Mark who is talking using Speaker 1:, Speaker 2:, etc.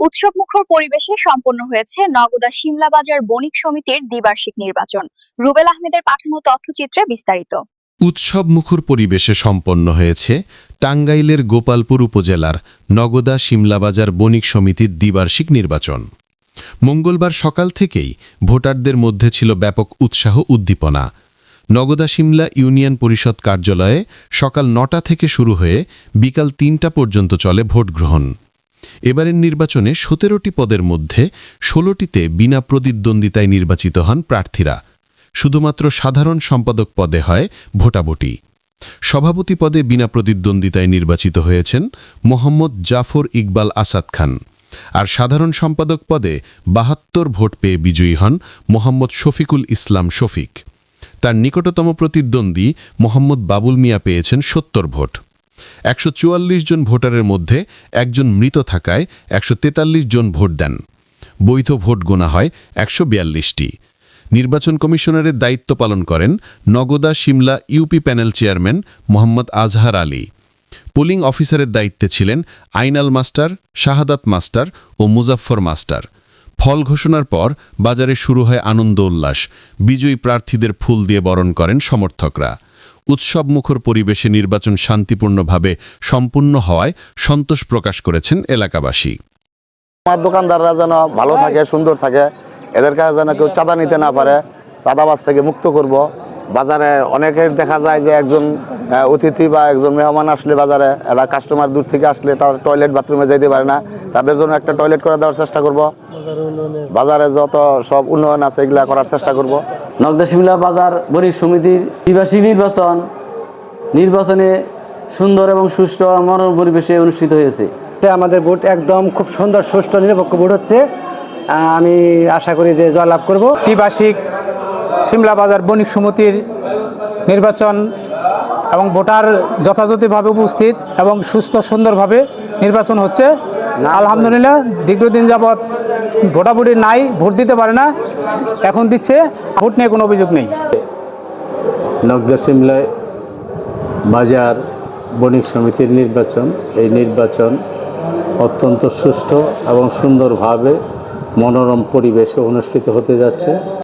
Speaker 1: উৎসবমুখর পরিবেশে সম্পন্ন হয়েছে নগদা শিমলা বাজার বণিক সমিতির দ্বিবার্ষিক নির্বাচন। রুবেল আহমেদের পাঠানো তথ্যচিত্রে বিস্তারিত।
Speaker 2: উৎসবমুখর পরিবেশে সম্পন্ন হয়েছে টাঙ্গাইলের গোপালপুর উপজেলার নগদা শিমলাবাজার বণিক সমিতির দ্বিবার্ষিক নির্বাচন। মঙ্গলবার সকাল থেকেই ভোটারদের মধ্যে ছিল ব্যাপক উৎসাহ উদ্দীপনা। নগদা শিমলা ইউনিয়ন পরিষদ কার্যালয়ে সকাল ৯টা থেকে শুরু হয়ে বিকাল ৩টা পর্যন্ত চলে ভোট গ্রহণ। এবারের নির্বাচনে ১৭টি পদের মধ্যে ১৬টিতে বিনা প্রতিদ্বন্দ্বিতায় নির্বাচিত হন প্রার্থীরা। শুধুমাত্র সাধারণ সম্পাদক পদে হয় ভোটাভুটি। সভাপতি পদে বিনা প্রতিদ্বন্দ্বিতায় নির্বাচিত হয়েছেন মোহাম্মদ জাফর ইকবাল আসাদ খান, আর সাধারণ সম্পাদক পদে ৭২ ভোট পেয়ে বিজয়ী হন মোহাম্মদ শফিকুল ইসলাম শফিক। তার নিকটতম প্রতিদ্বন্দ্বী মোহাম্মদ বাবুল মিয়া পেয়েছেন ৭০ ভোট। ১৪৪ জন ভোটারের মধ্যে একজন মৃত থাকায় ১৪৩ জন ভোট দেন। বৈধ ভোট গোনা হয় ১৪২টি। নির্বাচন কমিশনারের দায়িত্ব পালন করেন Nagda Shimla UP panel chairman Mohammad Azhar Ali. Polling অফিসারের দায়িত্বে ছিলেন আইনাল মাস্টার, শাহাদাত মাস্টার ও মুজাফফর মাস্টার। ফল ঘোষণার পর বাজারে শুরু হয় আনন্দ উল্লাস। বিজয়ী প্রার্থীদের ফুল দিয়ে বরণ করেন সমর্থকরা। উৎসবমুখর পরিবেশে নির্বাচন শান্তিপূর্ণভাবে সম্পূর্ণ হওয়ায় সন্তোষ প্রকাশ করেছেন এলাকাবাসী।
Speaker 3: আমার দোকানদাররা যেন ভালো থাকে, সুন্দর থাকে, এদের কাছে যেন কেউ চাঁদা নিতে না পারে, চাঁদাবাজ থেকে মুক্ত করব। বাজারে অনেকের দেখা যায় যে একজন অতিথি বা একজন মেহমান আসলে বাজারে এরা কাস্টমার দূর থেকে আসলে টয়লেট বাথরুমে যেতে পারে না, তাদের জন্য একটা টয়লেট করে দেওয়ার চেষ্টা করব। বাজারে যত সব উন্নয়ন আছে এগুলা করার চেষ্টা করব।
Speaker 4: নগদা শিমলা বাজার বণিক সমিতির দ্বিবার্ষিক নির্বাচনে সুন্দর এবং সুষ্ঠু মনোরম পরিবেশে অনুষ্ঠিত হয়েছে।
Speaker 5: আমাদের ভোট একদম খুব সুন্দর, সুষ্ঠু, নিরপেক্ষ ভোট হচ্ছে। আমি আশা করি যে জয়লাভ করব।
Speaker 6: দ্বিবার্ষিক শিমলা বাজার বণিক সমিতির নির্বাচন এবং ভোটার যথাযথভাবে উপস্থিত এবং সুস্থ সুন্দরভাবে নির্বাচন হচ্ছে। আলহামদুলিল্লাহ, দীর্ঘদিন যাবৎ ভোটাভুটি নাই, ভোট দিতে পারে না, এখন দিচ্ছে। ভোট নিয়ে কোনো অভিযোগ নেই।
Speaker 7: নগদা শিমলা বাজার বণিক সমিতির নির্বাচন, এই নির্বাচন অত্যন্ত সুষ্ঠু এবং সুন্দরভাবে মনোরম পরিবেশে অনুষ্ঠিত হতে যাচ্ছে।